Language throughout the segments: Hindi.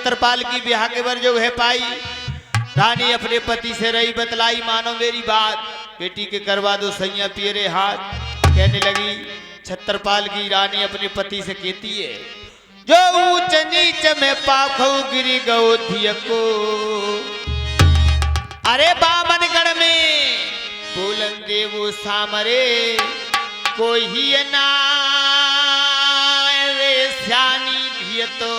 छत्रपाल की ब्याह के बर जो है पाई। रानी अपने पति से रही बतलाई, मानो मेरी बात, बेटी के करवा दो सैया पियरे हाथ। कहने लगी छत्रपाल की रानी अपने पति से कहती है, जो ऊंच नीच में पाखौ गिरी गौ धिय को, अरे बामनगढ़ में बोलन देवो सामरे कोई ही ना रे श्यानी धिय तो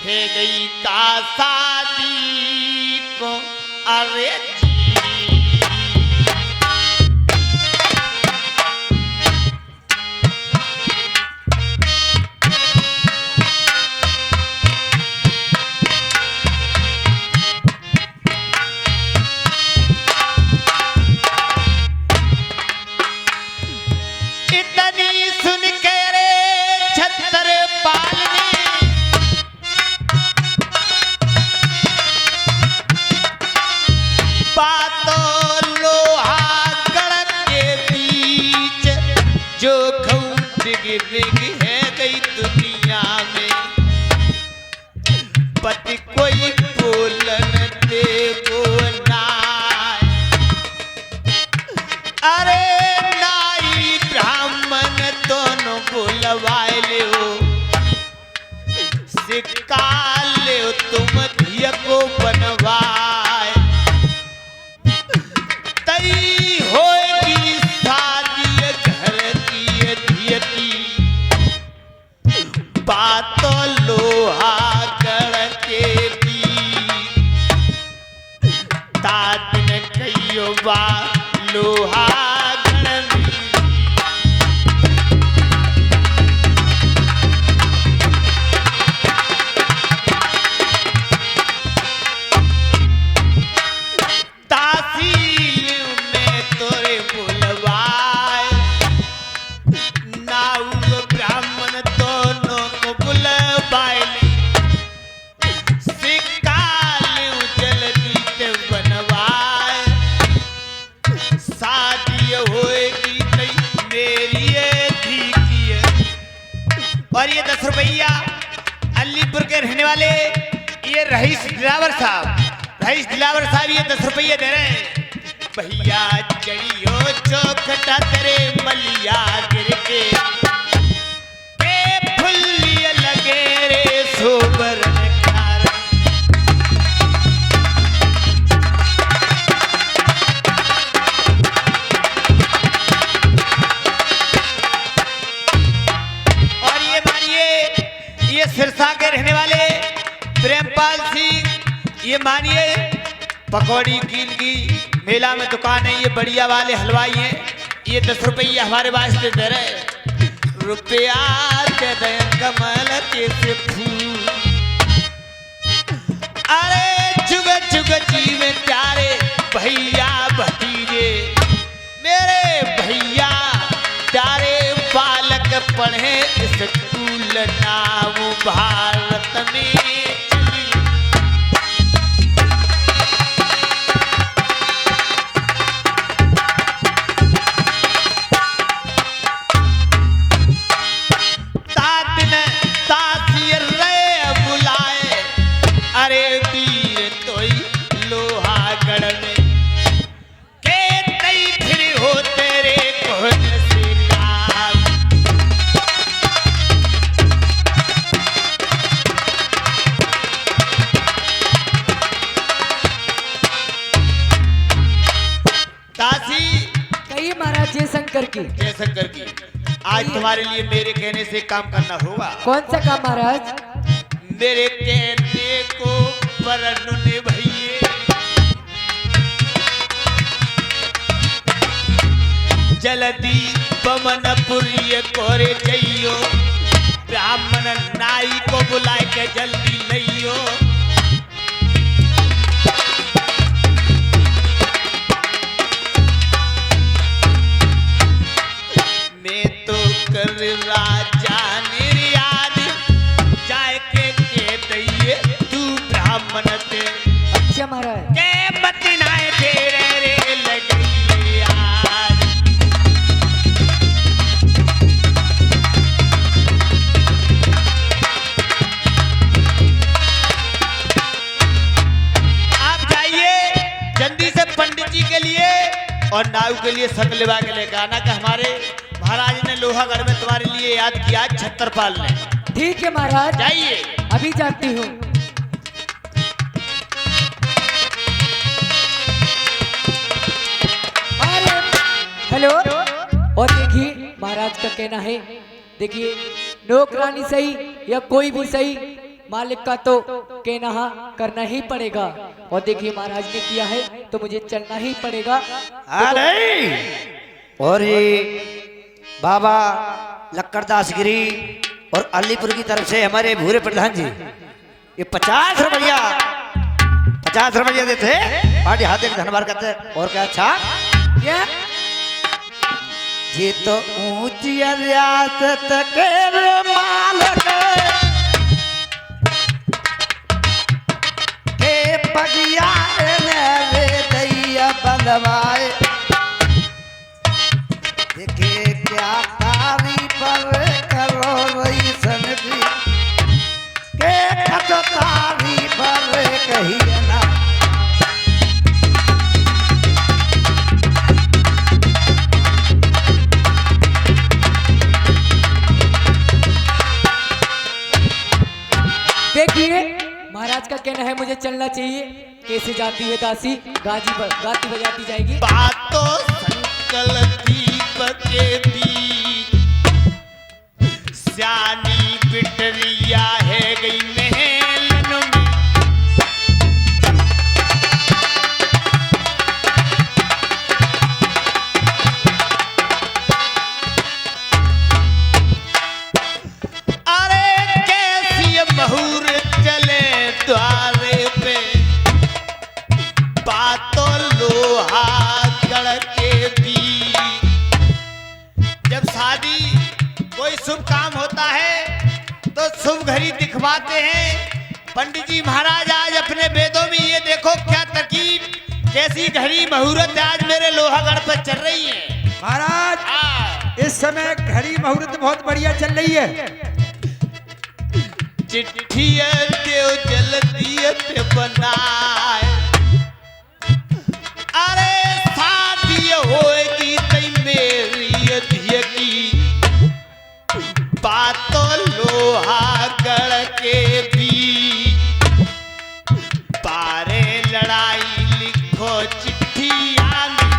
है गई का शादी को। अरे है गई दुनिया में पति कोई बोलन देवो नाय। अरे नाई ब्राह्मण दोनों बुलवाए ले सिक्का ले तुम धिय को बनवाए, तई होगी शादी घर की धिय की बातों लोहा गढ़ के दी। तादिन कहियो बा लोहा गढ़ में तासील में तोरे बुलवाए, नाउ ब्राह्मण दोनों को बुलवाए, सिक्का ले जल्दी ते बनवाए, शादी होएगी नहीं मेरी धी की है। और ये 10 रुपया अलीपुर के रहने वाले ये रईस दिलावर साहब ये 10 रुपये दे रहे हैं। भैया चढ़ियो चौखटा तेरे मलिया गिर के फुल्लिया लगे रे सोबर कार। और ये मानिए ये सिरसा के रहने वाले प्रेमपाल सिंह, ये मानिए पकौड़ी कील की मेला में दुकान है, ये बढ़िया वाले हलवाई हैं। ये 10 रुपया हमारे वास्ते दे रहे। रुपया दे दे कमल के से फूल, अरे जुग जुग जीव प्यारे भैया भतीजे मेरे भैया प्यारे बालक पढ़े स्कूल नाम भारत में। अरे वीर तोई लोहागढ़ में के तई फिर हो तेरे कौन से काम। तासी कहिए महाराज जयशंकर की आज तुम्हारे लिए मेरे कहने से काम करना होगा। कौन सा काम महाराज? मेरे कहने को वरण ने भैये जल्दी पवनपुरी कोरे जइयो, ब्राह्मण नाई को बुलाए के जल्दी लइयो। मैं तो कर राजा निर्याद जाए के दैये तू ब्राह्मण ते। अच्छा महाराज के बतनाए तेरे रे लगई यार। जी के लिए और नाव के लिए सकलेवा के लिए गाना का हमारे महाराज ने लोहागढ़ में तुम्हारे लिए याद किया छतरपाल ने। ठीक है महाराज, जाइए। अभी जाती हूँ। हेलो। और देखिए महाराज का कहना है, देखिए नौकरानी सही या कोई भी सही, मालिक का तो कहना हाँ करना ही पड़ेगा। और देखिए महाराज ने किया है तो मुझे चलना ही पड़ेगा। अरे और ये बाबा लक्कड़दास गिरी और अलीपुर की तरफ से हमारे भूरे प्रधान जी ये 50 रुपया देते हैं। पार्टी हाथ एक धन्यवाद करते हैं। और क्या अच्छा क्या ये तो ऊंची रियासत के मालिक के पगिया रे दैया बंधवाए देखे क्या तारी पर करो रही सनदी के तारी पर कही ना। देखिए महाराज का कहना है मुझे चलना चाहिए। कैसे जाती है दासी, गाती बजाती जाएगी। बातों संकल दीप के बीच स्यानी बिटरिया है गई महलन में। अरे कैसी महूर चले द्वारे पे, बातों लोहा गढ़ के बीच। जब शादी कोई शुभ काम होता है तो शुभ घड़ी दिखवाते हैं। पंडित जी महाराज आज अपने वेदों में ये देखो क्या तरकीब, कैसी घड़ी मुहूर्त आज मेरे लोहागढ़ पर चल रही है महाराज। इस समय घड़ी मुहूर्त बहुत बढ़िया चल रही है। चिट्ठिया देव जल्दी बनाए, अरे शादी होएगी तई मेरी धिया की, बातों लोहागढ़ के बीच। पारे लड़ाई लिखो चिट्ठिया में,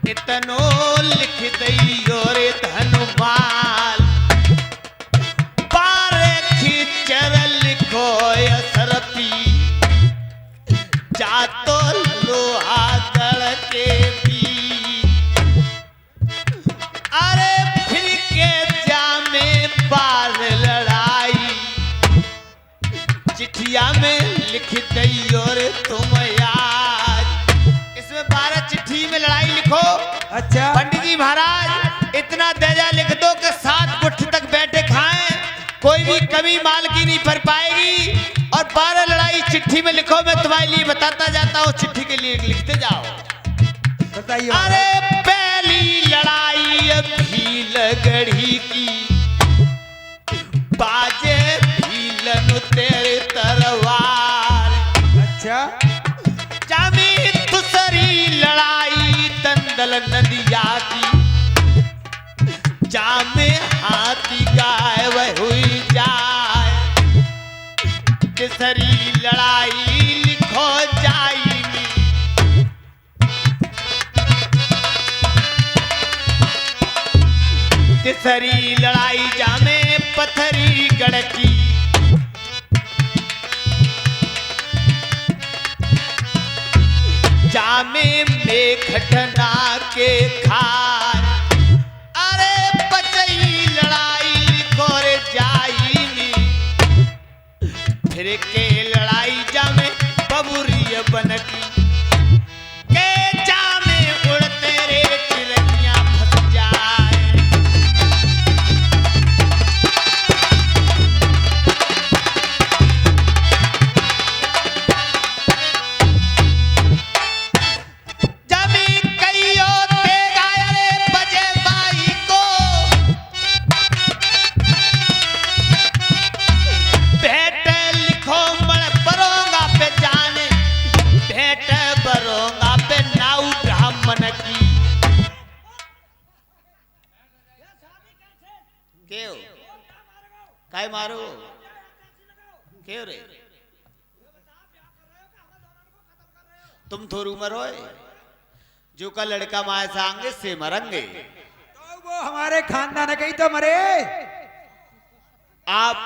इतनो लिख दइयो रे धनुमाल। पारे खींचर लिखो असरपी, जातो लोहागढ़ के बीच। अरे फिर के जामे पार लड़ाई, चिट्ठिया में लिख दइयो रे तुम याद। इसमें 12 चिट्ठी में लड़ाई लिखो। अच्छा पंडित जी महाराज इतना दर्जा लिख दो कि 7 गुठ तक बैठे खाएं, कोई भी कमी माल की नहीं भर पाएगी। और 12 लड़ाई चिट्ठी में लिखो। मैं तुम्हारे लिए बताता जाता हूँ, चिट्ठी के लिए लिखते जाओ। बताइए। अरे पहली लड़ाई भीलगढ़ी की, बाजे भीलन तेरे तरवार। अच्छा जामी दूसरी लड़ाई दंदल नदिया की, जामे हाथी गाय वह हुई जाए। तीसरी लड़ाई लिखो जाइनी, तीसरी लड़ाई जामे पत्थरी गढ़ की, जामे में घटना के खार। अरे बचई लड़ाई लिखो रे जाइनी, फिर के लड़ाई जामे बबुरिय बनकी, के जामे उड़ते रे चिरैया फंस जाए। क्यों रे? तुम थोरू मरोए, जो का लड़का माए सांगे से मरंगे। तो वो हमारे खानदान कहीं तो मरे। आप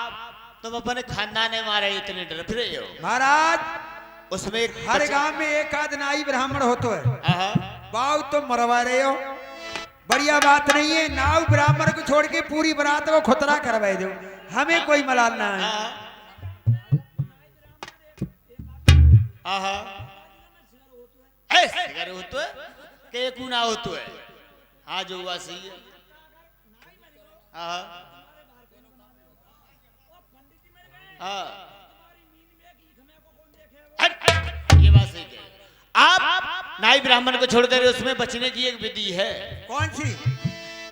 तुम अपने खानदान मारे इतने डर फिरे हो महाराज, उसमें एक हर गांव में एक आध नाई ब्राह्मण होतो है। आहा, बाऊ तुम मरवा रहे हो, बढ़िया बात नहीं है। नाव ब्राह्मण को छोड़ के पूरी बारात को खुतरा करवाए दो, हमें कोई मलाल ना है। आहा, आहा, ऐसे कर होतो है के कुना होतो है। हाँ जो हुआ सही है। आहा, हाँ, ये बात सही है। आप नाई ब्राह्मण को छोड़ कर उसमें बचने की एक विधि है। कौन सी?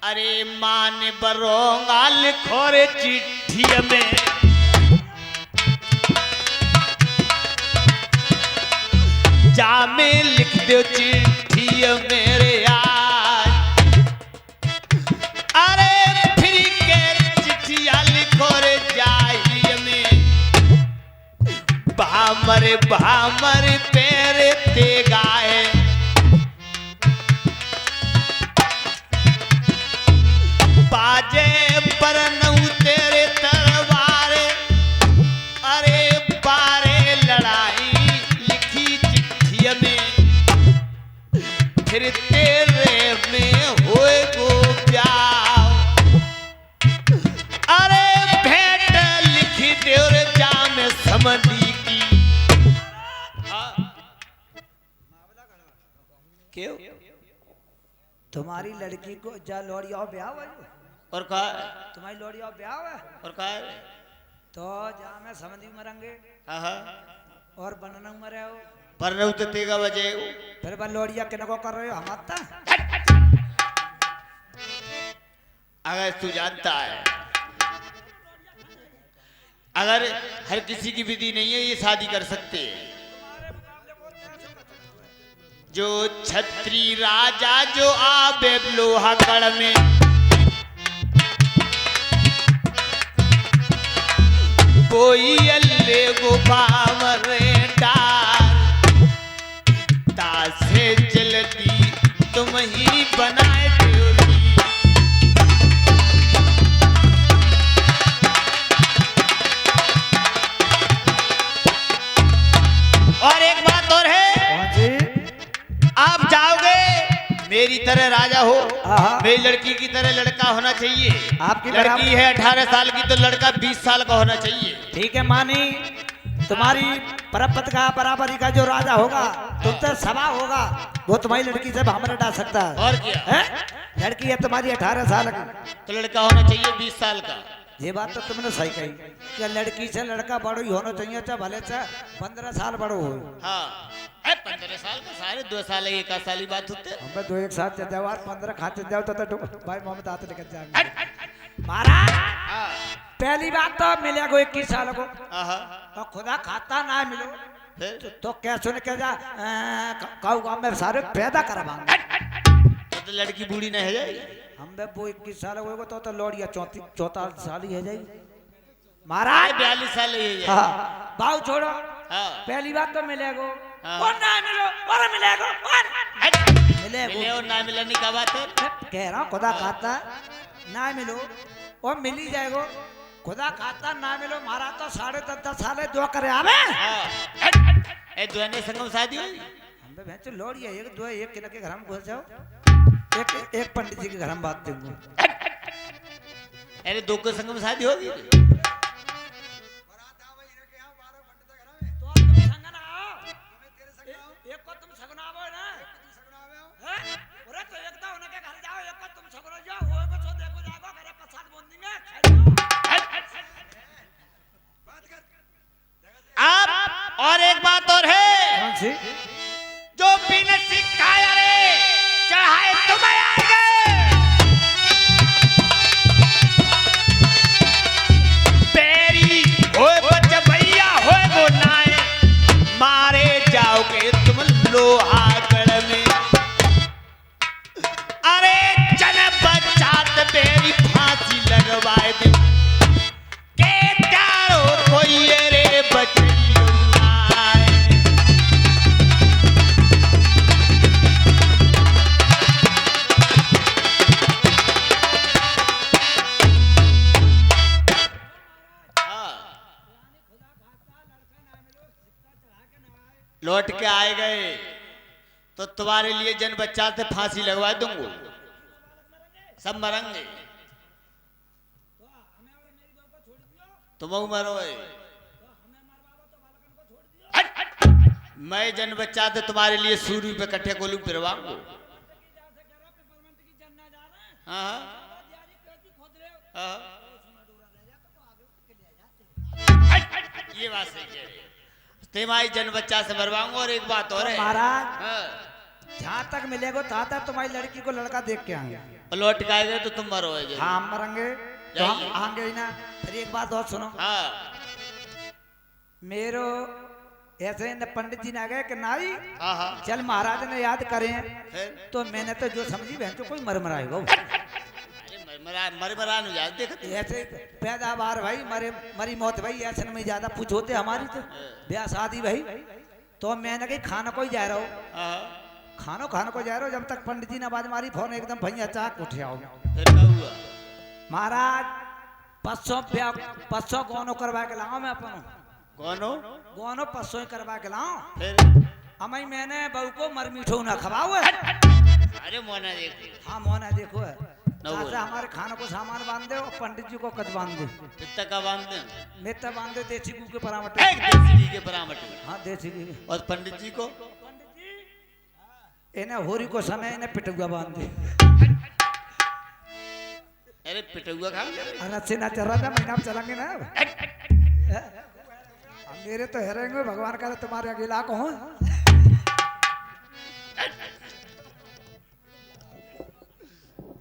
अरे मान बरोंगा लिखो रे चिट्ठी में, जा में लिख दो चिट्ठी मेरे आज। अरे फिर के चिट्ठिया लिखो रे जाइए में, भामर भामर पैर ते गाए। बाजे परनऊ तेरे तरवारे, अरे बारे लड़ाई लिखी चिट्ठी में, फिर तेरे में होए गो प्यार। अरे भेंट लिखी देवर जाम समझी की। क्यों? तुम्हारी लड़की को जा लोड़िया ब्याह है, और कहा तुम्हारी लोड़िया ब्याह है और कहा तो जा में समझी मरेंगे आहा, और बनना मरे हो, पर रहू तो तेगा बजे फिर बा लोड़िया किनको कर रहे हो हम आता। अगर तू जानता है, अगर हर किसी की विधि नहीं है ये शादी कर सकते हैं। जो छत्री राजा जो आबे लोहा कड़ में, कोई अल्ले गुफा मरे डार, तासे जलती तुम ही बनाए ड्योरी। और एक बात और है, कौन सी? आप जाओगे मेरी तरह राजा हो, आहा। मेरी लड़की की तरह लड़का होना चाहिए। आपकी लड़की है 18 साल की तो लड़का 20 साल का होना चाहिए। ठीक है मानी, तुम्हारी परपत का बराबरी का जो राजा होगा तुम तो सभा होगा, वो तुम्हारी लड़की से भामरे डाल सकता है। और क्या है? लड़की है तुम्हारी 18 साल की, तो लड़का होना चाहिए 20 साल का। ये बात तो तुमने सही कही कि लड़की से लड़का बड़ो ही होना चाहिए, चाहे भले से 15 साल बड़ो हो। हाँ, है 15 साल का, सारे 2 साल एक साल ही बात होते। हम दो एक साथ जाओ और 15 खाते जाओ तो भाई मोहम्मद आते लेकर जाएंगे। हट, हट, हट। महाराज हाँ, पहली बात तो मिले को 21 साल को, आहा, और खुदा खाता ना मिलो फिर तो क्या सुन के जा काऊ गाँव में सारे पैदा करवाएंगे। तो लड़की बूढ़ी नहीं है जाएगी। हम बे वो 21 साल होगा तो लोड़िया 34 साल ही है जाएगी। महाराज 42 साल ही है। हाँ भाव छोड़ो, हाँ, पहली बात तो मिलेगो हाँ। और ना मिलो और मिलेगो और हट। मिलेगो। मिले और ना मिलने का बात है। कह रहा हूँ खुदा खाता ना मिलो और मिल ही जाएगो, खुदा खाता ना मिलो। महाराज तो 10.5 साल दो करे आवे। हाँ, हट, हट। ए दोने संगम शादी हुई। हम बे भैंस लोड़िया एक दो एक किला के घर में घुस जाओ, एक पंडित जी के घर में बात देंगे। अरे 2 को संगम शादी होगी। आप और एक बात और है, कौन सी? जो बिन सिखाया रे चढ़ाए तुम्हें आएंगे। पैरी होए बच भैया होए गो नाए, मारे जाओगे तुम लोहागढ़ में। अरे जन बचात बेरी फांसी लगवाए दे के त्यारो कोई रे लौट के आए गए तो तुम्हारे लिए जन बच्चा से फांसी लगवा दूंगा, सब मरेंगे, तुम मरो। मैं जन बच्चा से तुम्हारे लिए सूर्य पे कट्ठे गोलू पिरवाऊंगा। हाँ हाँ, ये बात सही कह रहे हो। तुम्हारी जन बच्चा से मरवाऊंगा। और एक बात और है महाराज, हाँ, जहाँ तक मिलेगा तहाँ तक तुम्हारी लड़की को लड़का देख के आएंगे। और लौट के आएंगे तो तुम मरोगे। हाँ हम मरेंगे तो हम आएंगे ही ना। फिर एक बात और सुनो, हाँ मेरो ऐसे न पंडित जी ने आ गए कि नाई हाँ हाँ, चल महाराज ने याद करें, फिर तो मैंने तो जो समझी बहन तो कोई मरमराएगा। मर मरा नहीं जाते देखते। ऐसे पैदावार भाई मरे मरी मौत भाई ऐसे में ज्यादा पूछ होते हमारी तो ब्याह शादी भाई। तो मैंने कही खाना को ही जा रहा हूँ, हाँ, खाना को जा रहा हूँ। जब तक पंडित जी ने आवाज मारी फोन एकदम भैया चाक उठ आओ। फिर क्या हुआ? महाराज पस्सों गोनो करवा के लाओ, मैं अपन कौनो गोनो पस्सों ही करवा के लाओ। फिर अमई मैंने बहू को मर मीठो ना खवाओ है। अरे मोना देखो, हाँ मोना देखो है, न बोल। चाचा हमारे खाने को सामान बांध दे और पंडित जी को कच बांध दे। कितना का बांध दें? मेता बांध दे देसी गू के परामट। एक देसी घी के परामठ में। हाँ देसी घी। और पंडित जी को इन्हें होरी को समय इन्हें पिटुआ बांध दे। अरे पिटुआ खा अच्छे ना चल रहा था, महीना में चलेंगे ना। मेरे तो हेरेंगे भगवान का, तुम्हारे अकेला को हूँ।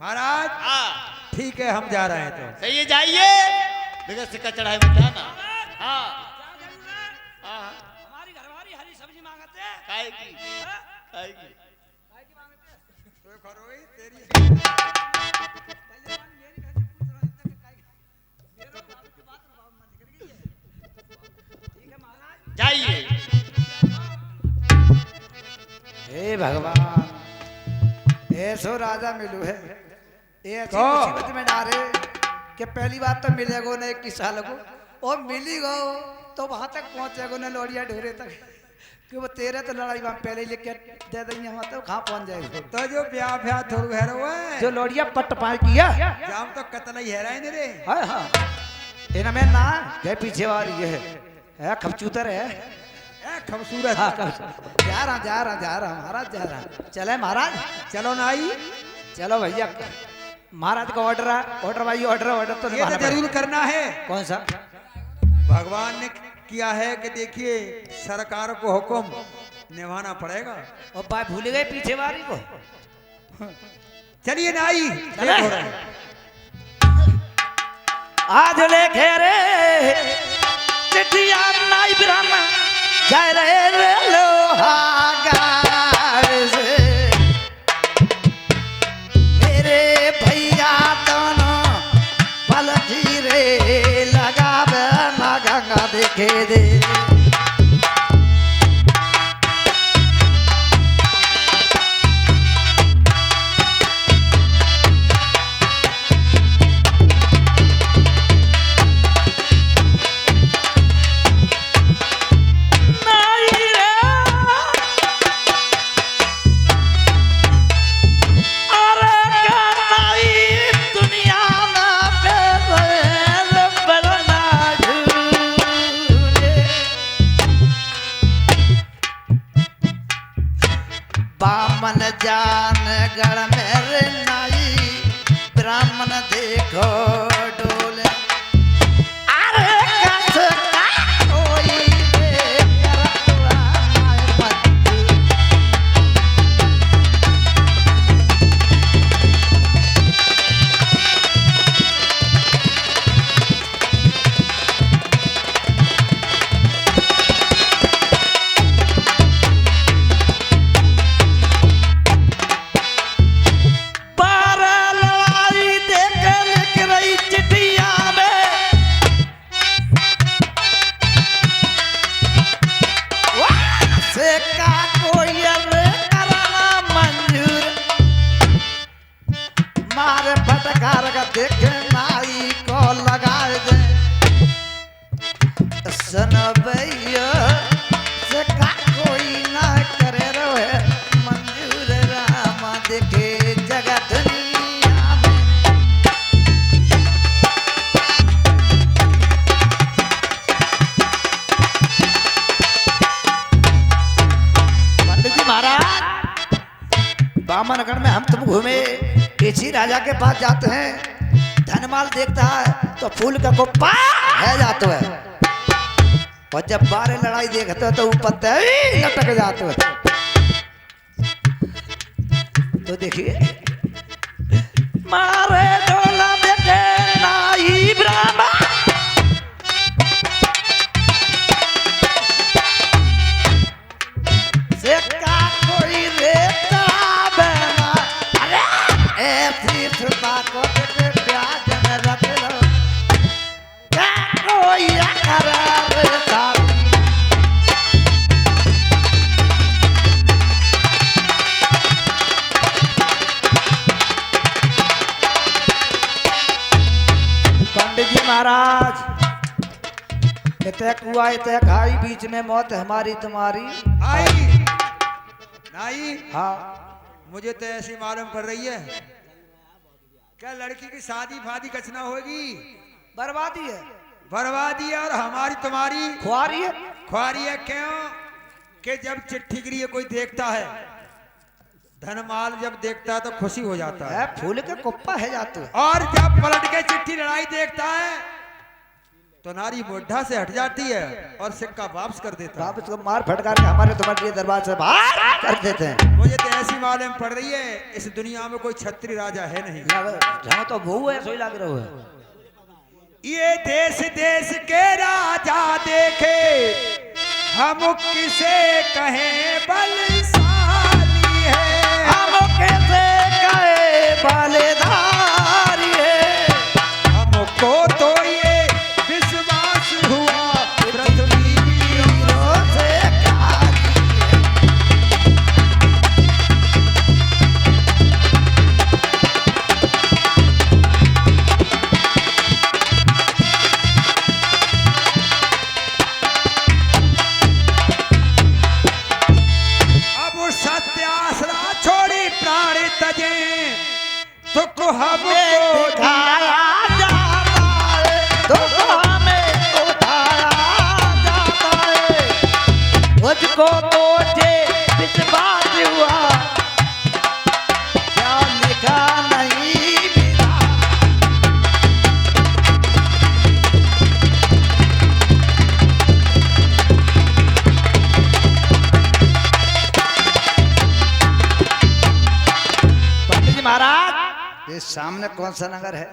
महाराज हाँ ठीक है, हम जा रहे हैं। तो सही है, जाइए बगैर सिक्का चढ़ाए मिटाना। हाँ हाँ, हमारी घरवाली हरी सब्जी मांगते हैं। काहे की काहे की? जाइए। हे भगवान, ऐसो राजा मिलू है, ऐसी तो? मुसीबत में डारे कि पहली बात तो मिलेगो न 21 साल को, और मिली गो तो वहां तक पहुंचेगो न लोरिया ढेरे तक, कि वो तेरे तो लड़ाई वहां पहले ही लिख के दे देंगे, हम तो कहाँ पहुंच जाएगा। तो जो ब्याह ब्याह थोड़ा है वो है जो लोरिया पट पार किया जाम तो कतल ही है रहे रे। हाँ हाँ, इनमें ना जय पीछे वाली है खबचूतर है। ए खूबसूरत। हाँ जा रहा महाराज जा रहा। चले महाराज, चलो ना आई, चलो भैया, महाराज का ऑर्डर है। ऑर्डर भाई, ऑर्डर तो ये निभाना तो जरूर पड़ेगा। करना है। कौन सा? भगवान ने किया है कि देखिए सरकार को हुक्म निभाना पड़ेगा। और बात भूल गए पीछे वाली को। चलिए ना आई, चले। हो रहा है। आज लेखे रे चिट्ठिया नाई ब्राह्मण जाए रहे रे लोहागार से, मेरे भैया दोनों पलटी रे लगावे ना गंगा देखे दे। बामन जान गढ़ मेरे नाई ब्राह्मण देखो डोले, अरे कस का कोई करतवा मत। देख नाई को लगा दे सन भैया से का कोई बामनगढ़ में हम तुम घूमे, किसी राजा के पास जाते हैं, धनमाल देखता है तो फूल का कुप्पा है जाता है, और जब बारे लड़ाई देखते हो तो ऊपर लटक जाते हो। तो देखिए मारे डोला बेटे नाई ब्राह्मण से का कोई रेता बना, अरे ऐसी सुबह को बेटे प्याज में रख लो, क्या कोई करार रेता। पंडित जी महाराज इतक हुआ इतक आई, बीच में मौत हमारी तुम्हारी आई नाई। हाँ मुझे तो ऐसी मालूम पड़ रही है, क्या लड़की की शादी फादी कचना होगी? बर्बादी है, बर्बादी है, और हमारी तुम्हारी खुआरी है। ख्वारी है। क्यों कि जब चिट्ठी गिरी है कोई देखता है, धनमाल जब देखता है तो खुशी हो जाता है, फूल के कुप्पा है जाते हैं। और जब पलट के चिट्ठी लड़ाई देखता है तो नारी बुढ़ा से हट जाती है और सिक्का वापस कर देता है। वापस को मार फटकार के हमारे तुम्हारे दरबार से बाहर कर देते हैं। मुझे तो ऐसी मालूम पड़ रही है इस दुनिया में कोई छत्री राजा है नहीं। जहाँ तो वो है सोई लग रहा है। ये देश देश के राजा देखे, हम किसे कहें बलशाली है, हम कैसे कहे बलिदारी है, हमको तो ये विश्वास हुआ पृथ्वी वीरों से कारी है। अब सत्य आसरा छोड़ी प्राण तजे, दुख हमको दिखाया जाता है, दुख हमें उठाया जाता है, मुझको तो जे विश्वास हुआ, क्या लिखा नहीं मिला। पंडित जी महाराज ये सामने कौन सा नगर है?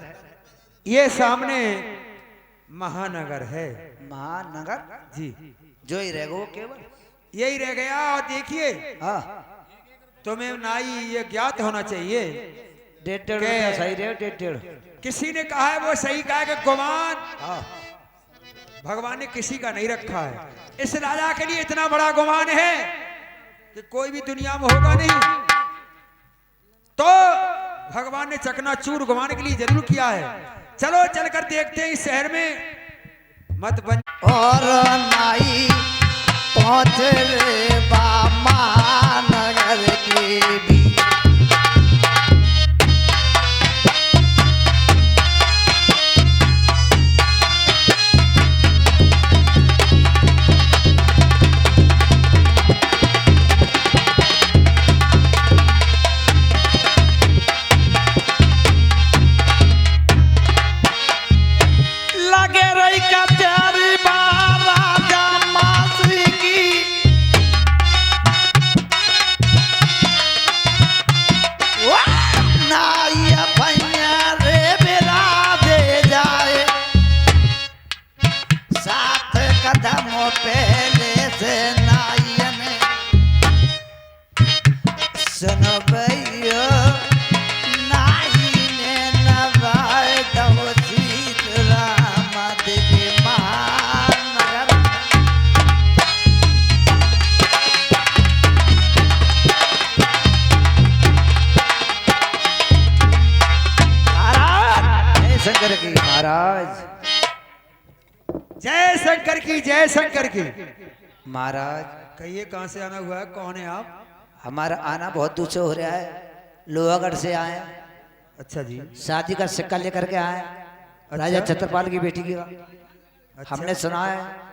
ये सामने महानगर है महानगर जी। जो ही रहेगा वो केवल यही रह गया। और देखिए हाँ तुम्हें नाई ये ज्ञात होना चाहिए, 1.5 के- रुपया सही रहे 1.5। किसी ने कहा है वो सही कहा है कि गुमान हाँ भगवान ने किसी का नहीं रखा है। इस राजा के लिए इतना बड़ा गुमान है कि कोई भी दुनिया में होगा नहीं, तो भगवान ने चकनाचूर गुमान के लिए जरूर किया है। चलो चलकर देखते हैं इस शहर में मत बन। और नाई पहुंच रे बामा नगर के भी लगे रही कचहरी महाराजा मासी की, वाह! नाई भैया रे बेरा दे जाए, सात कदमों पहले से नाई ने सुनो भैया, नाई ने नवाए दो सीताराम देवी महानगर। महाराज जय शंकर की महाराज। जय शंकर की, जय शंकर की। महाराज कहिए कहाँ से आना हुआ है, कौन है आप? हमारा आना बहुत दूर से हो रहा है, लोहागढ़ से आए, अच्छा जी। शादी का सिक्का लेकर के आए, राजा छत्रपाल की बेटी का। अच्छा। हमने सुना है